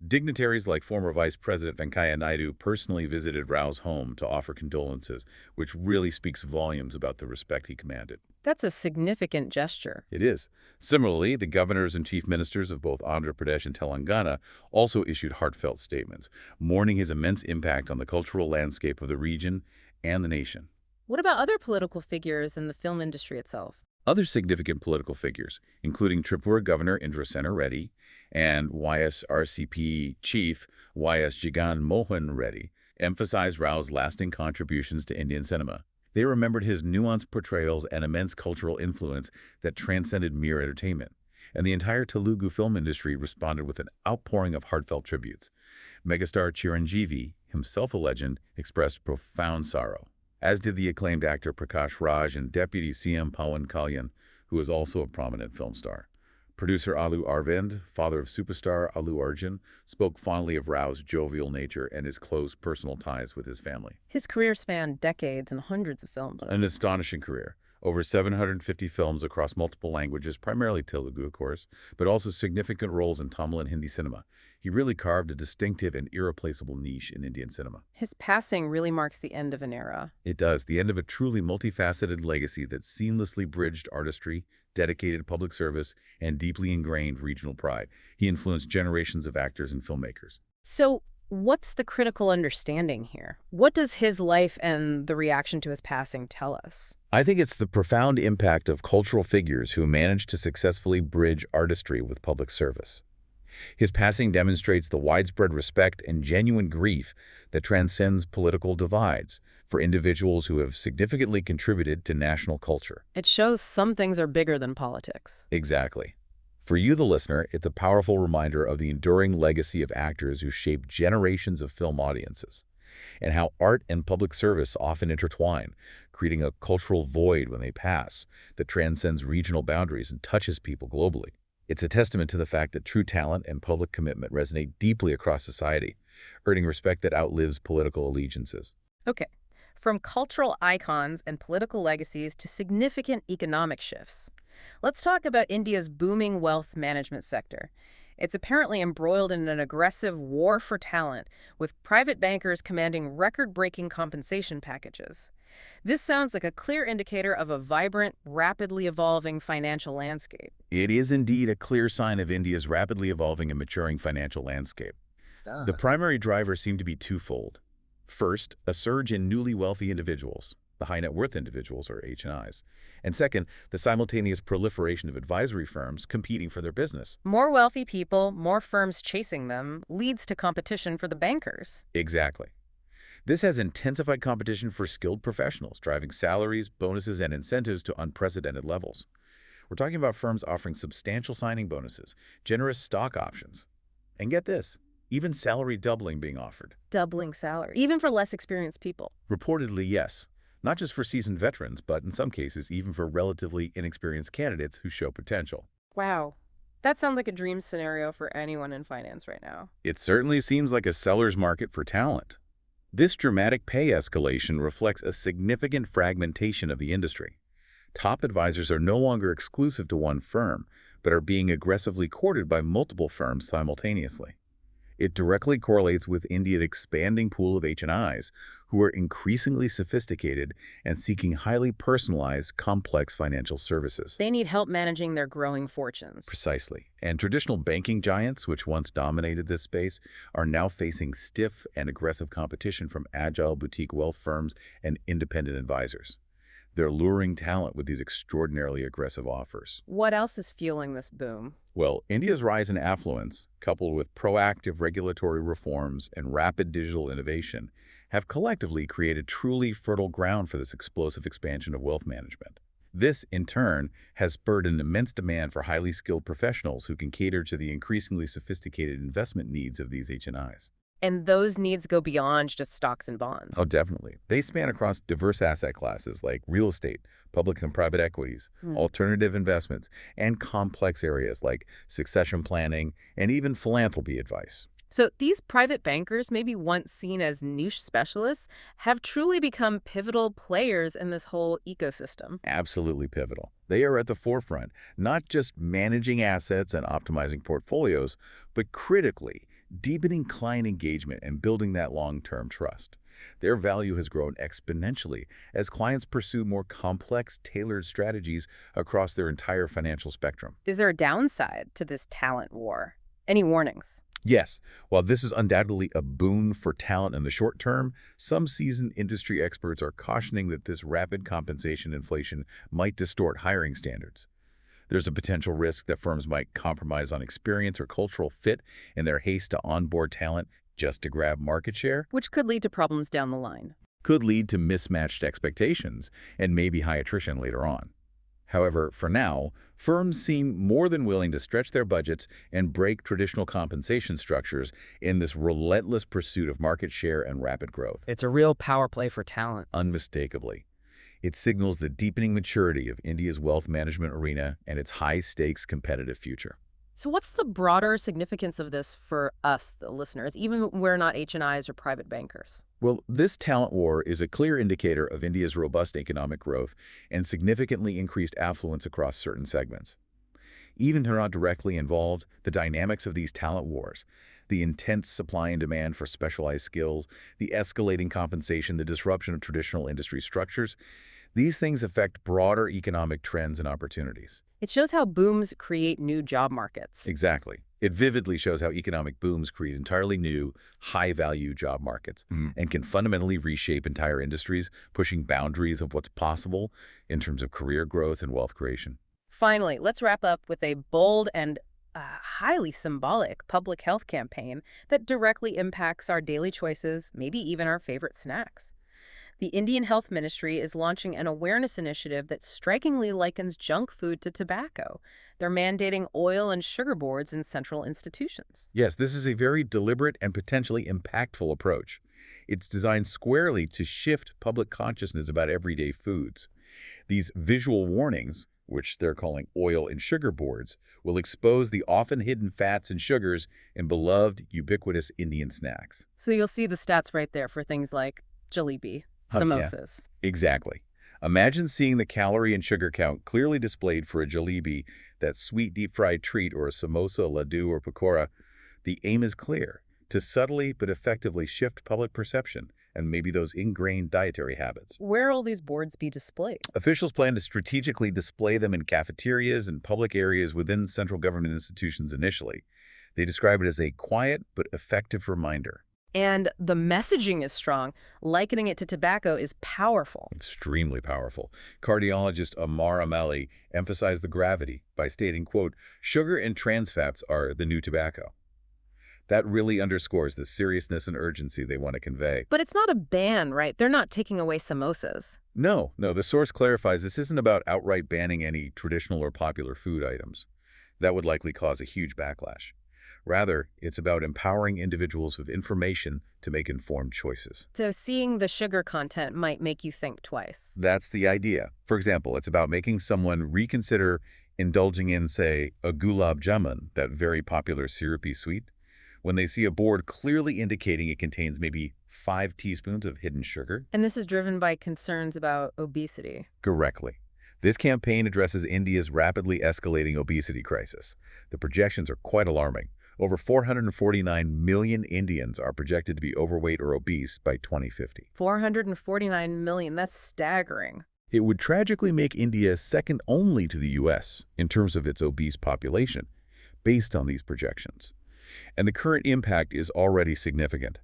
Dignitaries like former Vice President Venkaiah Naidu personally visited Rao's home to offer condolences, which really speaks volumes about the respect he commanded. That's a significant gesture. It is. Similarly, the governors and chief ministers of both Andhra Pradesh and Telangana also issued heartfelt statements, mourning his immense impact on the cultural landscape of the region and the nation. What about other political figures in the film industry itself? Other significant political figures, including Tripura Governor Indra Sena Reddy and YSRCP Chief YS Jagan Mohan Reddy, emphasized Rao's lasting contributions to Indian cinema. They remembered his nuanced portrayals and immense cultural influence that transcended mere entertainment. And the entire Telugu film industry responded with an outpouring of heartfelt tributes. Megastar Chiranjeevi, himself a legend, expressed profound sorrow, as did the acclaimed actor Prakash Raj and Deputy CM Pawan Kalyan, who is also a prominent film star. Producer Alu Arvind, father of superstar Alu Arjun, spoke fondly of Rao's jovial nature and his close personal ties with his family. His career spanned decades and hundreds of films. An astonishing career. Over 750 films across multiple languages, primarily Telugu, of course, but also significant roles in Tamil and Hindi cinema. He really carved a distinctive and irreplaceable niche in Indian cinema. His passing really marks the end of an era. It does, the end of a truly multifaceted legacy that seamlessly bridged artistry, dedicated public service, and deeply ingrained regional pride. He influenced generations of actors and filmmakers. So, what's the critical understanding here? What does his life and the reaction to his passing tell us? I think it's the profound impact of cultural figures who managed to successfully bridge artistry with public service. His passing demonstrates the widespread respect and genuine grief that transcends political divides for individuals who have significantly contributed to national culture. It shows some things are bigger than politics. Exactly. For you, the listener, it's a powerful reminder of the enduring legacy of actors who shaped generations of film audiences, and how art and public service often intertwine, creating a cultural void when they pass that transcends regional boundaries and touches people globally. It's a testament to the fact that true talent and public commitment resonate deeply across society, earning respect that outlives political allegiances. Okay, from cultural icons and political legacies to significant economic shifts. Let's talk about India's booming wealth management sector. It's apparently embroiled in an aggressive war for talent, with private bankers commanding record-breaking compensation packages. This sounds like a clear indicator of a vibrant, rapidly evolving financial landscape. It is indeed a clear sign of India's rapidly evolving and maturing financial landscape. The primary drivers seem to be twofold. First, a surge in newly wealthy individuals, the high net worth individuals, or H&Is. And second, the simultaneous proliferation of advisory firms competing for their business. More wealthy people, more firms chasing them, leads to competition for the bankers. Exactly. This has intensified competition for skilled professionals, driving salaries, bonuses, and incentives to unprecedented levels. We're talking about firms offering substantial signing bonuses, generous stock options, and get this, even salary doubling being offered. Doubling salary, even for less experienced people. Reportedly, yes. Not just for seasoned veterans, but in some cases, even for relatively inexperienced candidates who show potential. Wow. That sounds like a dream scenario for anyone in finance right now. It certainly seems like a seller's market for talent. This dramatic pay escalation reflects a significant fragmentation of the industry. Top advisors are no longer exclusive to one firm, but are being aggressively courted by multiple firms simultaneously. It directly correlates with India's expanding pool of HNIs, who are increasingly sophisticated and seeking highly personalized, complex financial services. They need help managing their growing fortunes. Precisely. And traditional banking giants, which once dominated this space, are now facing stiff and aggressive competition from agile boutique wealth firms and independent advisors. They're luring talent with these extraordinarily aggressive offers. What else is fueling this boom? Well, India's rise in affluence, coupled with proactive regulatory reforms and rapid digital innovation, have collectively created truly fertile ground for this explosive expansion of wealth management. This, in turn, has spurred an immense demand for highly skilled professionals who can cater to the increasingly sophisticated investment needs of these HNIs. And those needs go beyond just stocks and bonds. Oh, definitely. They span across diverse asset classes like real estate, public and private equities, alternative investments, and complex areas like succession planning and even philanthropy advice. So these private bankers, maybe once seen as niche specialists, have truly become pivotal players in this whole ecosystem. Absolutely pivotal. They are at the forefront, not just managing assets and optimizing portfolios, but critically deepening client engagement and building that long-term trust. Their value has grown exponentially as clients pursue more complex, tailored strategies across their entire financial spectrum. Is there a downside to this talent war? Any warnings? Yes, while this is undoubtedly a boon for talent in the short term, some seasoned industry experts are cautioning that this rapid compensation inflation might distort hiring standards. There's a potential risk that firms might compromise on experience or cultural fit in their haste to onboard talent just to grab market share. Which could lead to problems down the line. Could lead to mismatched expectations and maybe high attrition later on. However, for now, firms seem more than willing to stretch their budgets and break traditional compensation structures in this relentless pursuit of market share and rapid growth. It's a real power play for talent. Unmistakably. It signals the deepening maturity of India's wealth management arena and its high-stakes competitive future. So what's the broader significance of this for us, the listeners, even when we're not HNIs or private bankers? Well, this talent war is a clear indicator of India's robust economic growth and significantly increased affluence across certain segments. Even if they're not directly involved, the dynamics of these talent wars, the intense supply and demand for specialized skills, the escalating compensation, the disruption of traditional industry structures, these things affect broader economic trends and opportunities. It shows how booms create new job markets. Exactly. It vividly shows how economic booms create entirely new, high-value job markets and can fundamentally reshape entire industries, pushing boundaries of what's possible in terms of career growth and wealth creation. Finally, let's wrap up with a bold and highly symbolic public health campaign that directly impacts our daily choices, maybe even our favorite snacks. The Indian Health Ministry is launching an awareness initiative that strikingly likens junk food to tobacco. They're mandating oil and sugar boards in central institutions. Yes, this is a very deliberate and potentially impactful approach. It's designed squarely to shift public consciousness about everyday foods. These visual warnings, which they're calling oil and sugar boards, will expose the often hidden fats and sugars in beloved, ubiquitous Indian snacks. So you'll see the stats right there for things like jalebi, samosas. Yeah, exactly. Imagine seeing the calorie and sugar count clearly displayed for a jalebi, that sweet deep-fried treat, or a samosa, laddu, or pakora. The aim is clear, to subtly but effectively shift public perception and maybe those ingrained dietary habits. Where will these boards be displayed? Officials plan to strategically display them in cafeterias and public areas within central government institutions initially. They describe it as a quiet but effective reminder. And the messaging is strong. Likening it to tobacco is powerful. Extremely powerful. Cardiologist Amar Amali emphasized the gravity by stating, quote, "Sugar and trans fats are the new tobacco." That really underscores the seriousness and urgency they want to convey. But it's not a ban, right? They're not taking away samosas. No, the source clarifies this isn't about outright banning any traditional or popular food items. That would likely cause a huge backlash. Rather, it's about empowering individuals with information to make informed choices. So seeing the sugar content might make you think twice. That's the idea. For example, it's about making someone reconsider indulging in, say, a gulab jamun, that very popular syrupy sweet, when they see a board clearly indicating it contains maybe 5 teaspoons of hidden sugar. And this is driven by concerns about obesity. Correctly. This campaign addresses India's rapidly escalating obesity crisis. The projections are quite alarming. Over 449 million Indians are projected to be overweight or obese by 2050. 449 million, that's staggering. It would tragically make India second only to the U.S. in terms of its obese population, based on these projections. And the current impact is already significant.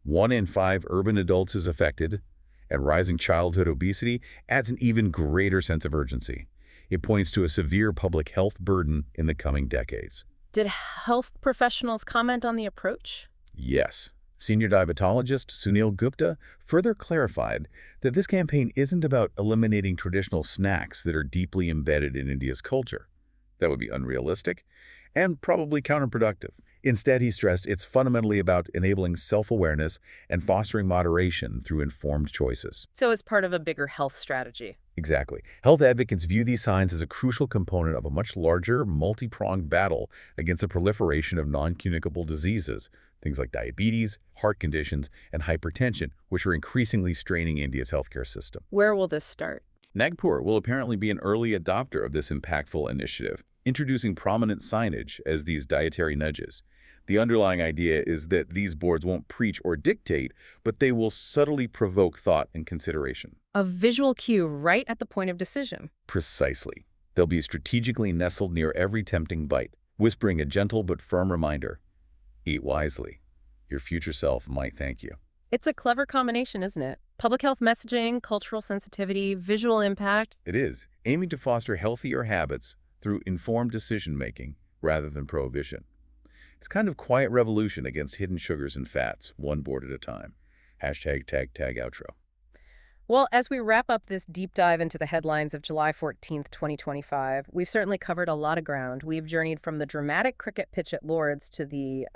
1 in 5 urban adults is affected, and rising childhood obesity adds an even greater sense of urgency. It points to a severe public health burden in the coming decades. Did health professionals comment on the approach? Yes. Senior diabetologist Sunil Gupta further clarified that this campaign isn't about eliminating traditional snacks that are deeply embedded in India's culture. That would be unrealistic and probably counterproductive. Instead, he stressed it's fundamentally about enabling self-awareness and fostering moderation through informed choices. So as part of a bigger health strategy. Exactly. Health advocates view these signs as a crucial component of a much larger, multi-pronged battle against the proliferation of non-communicable diseases, things like diabetes, heart conditions, and hypertension, which are increasingly straining India's healthcare system. Where will this start? Nagpur will apparently be an early adopter of this impactful initiative, introducing prominent signage as these dietary nudges. The underlying idea is that these boards won't preach or dictate, but they will subtly provoke thought and consideration. A visual cue right at the point of decision. Precisely. They'll be strategically nestled near every tempting bite, whispering a gentle but firm reminder. Eat wisely. Your future self might thank you. It's a clever combination, isn't it? Public health messaging, cultural sensitivity, visual impact. It is, aiming to foster healthier habits through informed decision-making rather than prohibition. It's kind of quiet revolution against hidden sugars and fats, one board at a time. Hashtag tag outro. Well, as we wrap up this deep dive into the headlines of July 14th, 2025, we've certainly covered a lot of ground. We've journeyed from the dramatic cricket pitch at Lord's to the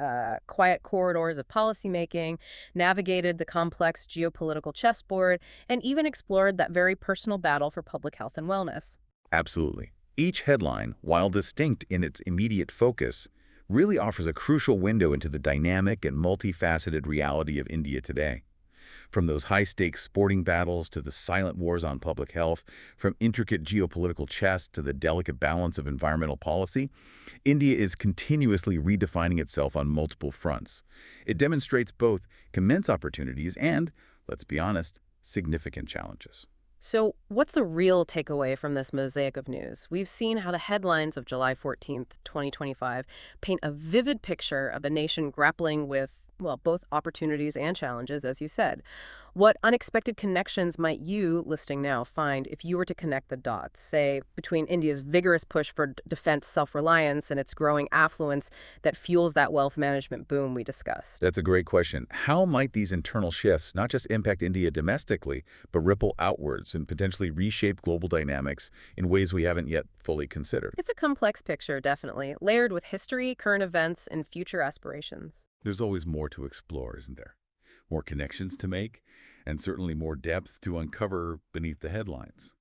quiet corridors of policymaking, navigated the complex geopolitical chessboard, and even explored that very personal battle for public health and wellness. Absolutely. Each headline, while distinct in its immediate focus, really offers a crucial window into the dynamic and multifaceted reality of India today. From those high-stakes sporting battles to the silent wars on public health, from intricate geopolitical chess to the delicate balance of environmental policy, India is continuously redefining itself on multiple fronts. It demonstrates both immense opportunities and, let's be honest, significant challenges. So what's the real takeaway from this mosaic of news? We've seen how the headlines of July 14th, 2025 paint a vivid picture of a nation grappling with, well, both opportunities and challenges, as you said. What unexpected connections might you, listening now, find if you were to connect the dots, say, between India's vigorous push for defense self-reliance and its growing affluence that fuels that wealth management boom we discussed? That's a great question. How might these internal shifts not just impact India domestically, but ripple outwards and potentially reshape global dynamics in ways we haven't yet fully considered? It's a complex picture, definitely, layered with history, current events, and future aspirations. There's always more to explore, isn't there? More connections to make, and certainly more depth to uncover beneath the headlines.